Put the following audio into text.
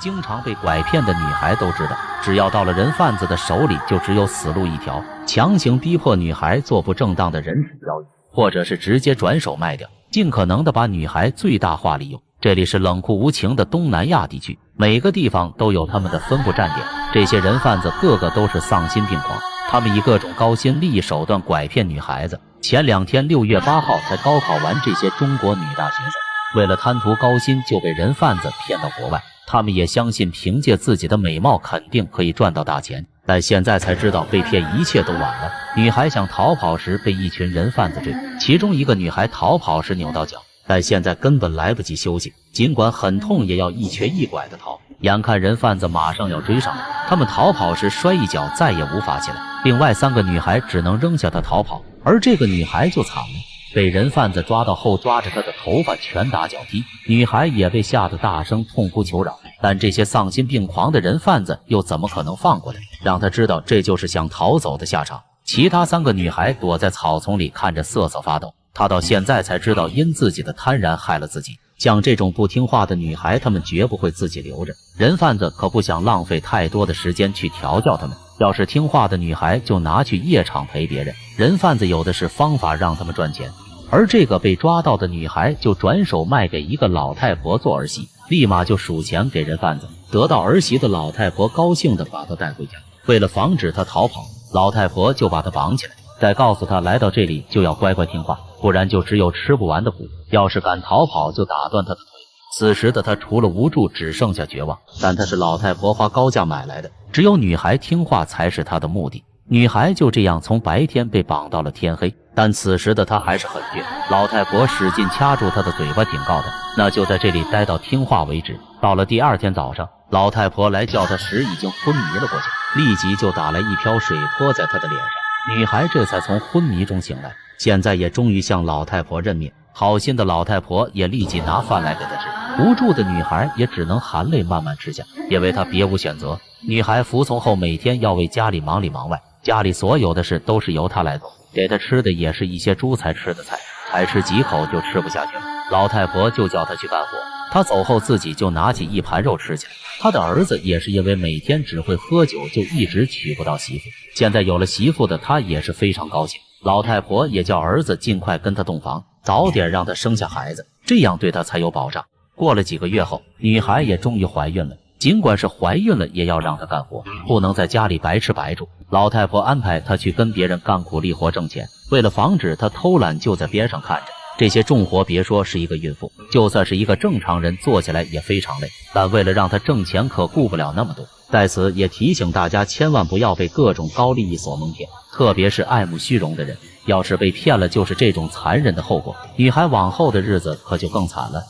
经常被拐骗的女孩都知道，只要到了人贩子的手里，就只有死路一条，强行逼迫女孩做不正当的人体交易，或者是直接转手卖掉，尽可能的把女孩最大化利用。这里是冷酷无情的东南亚地区，每个地方都有他们的分布站点，这些人贩子个个都是丧心病狂，他们以各种高薪利益手段拐骗女孩子。前2天6月8号才高考完这些中国女大学生，为了贪图高薪就被人贩子骗到国外，他们也相信凭借自己的美貌肯定可以赚到大钱，但现在才知道被骗一切都晚了。女孩想逃跑时被一群人贩子追，其中一个女孩逃跑时扭到脚，但现在根本来不及休息，尽管很痛也要一瘸一拐的逃。眼看人贩子马上要追上来，他们逃跑时摔一脚再也无法起来，另外3个女孩只能扔下她逃跑，而这个女孩就惨了，被人贩子抓到后抓着她的头发拳打脚踢，女孩也被吓得大声痛哭求饶。但这些丧心病狂的人贩子又怎么可能放过来，让她知道这就是想逃走的下场。其他3个女孩躲在草丛里看着瑟瑟发抖，她到现在才知道因自己的贪婪害了自己。像这种不听话的女孩，她们绝不会自己留着，人贩子可不想浪费太多的时间去调教她们，要是听话的女孩就拿去夜场陪别人，人贩子有的是方法让她们赚钱。而这个被抓到的女孩就转手卖给一个老太婆做儿媳，立马就数钱给人贩子，得到儿媳的老太婆高兴地把她带回家，为了防止她逃跑，老太婆就把她绑起来，再告诉她来到这里就要乖乖听话，不然就只有吃不完的苦，要是敢逃跑就打断她的腿。此时的她除了无助只剩下绝望，但她是老太婆花高价买来的，只有女孩听话才是她的目的。女孩就这样从白天被绑到了天黑，但此时的她还是很倔，老太婆使劲掐住她的嘴巴，警告她，那就在这里待到听话为止。到了第2天早上，老太婆来叫她时已经昏迷了过去，立即就打来一瓢水泼在她的脸上，女孩这才从昏迷中醒来，现在也终于向老太婆认命。好心的老太婆也立即拿饭来给她吃，无助的女孩也只能含泪慢慢吃下，因为她别无选择。女孩服从后，每天要为家里忙里忙外，家里所有的事都是由她来做，给她吃的也是一些猪才吃的菜，才吃几口就吃不下去了，老太婆就叫她去干活，她走后自己就拿起一盘肉吃起来。她的儿子也是因为每天只会喝酒，就一直娶不到媳妇，现在有了媳妇的他也是非常高兴，老太婆也叫儿子尽快跟他洞房，早点让他生下孩子，这样对他才有保障。过了几个月后，女孩也终于怀孕了，尽管是怀孕了也要让她干活，不能在家里白吃白住。老太婆安排她去跟别人干苦力活挣钱，为了防止她偷懒就在边上看着。这些重活别说是一个孕妇，就算是一个正常人做起来也非常累，但为了让她挣钱可顾不了那么多。在此也提醒大家千万不要被各种高利益所蒙骗，特别是爱慕虚荣的人，要是被骗了就是这种残忍的后果，女孩往后的日子可就更惨了。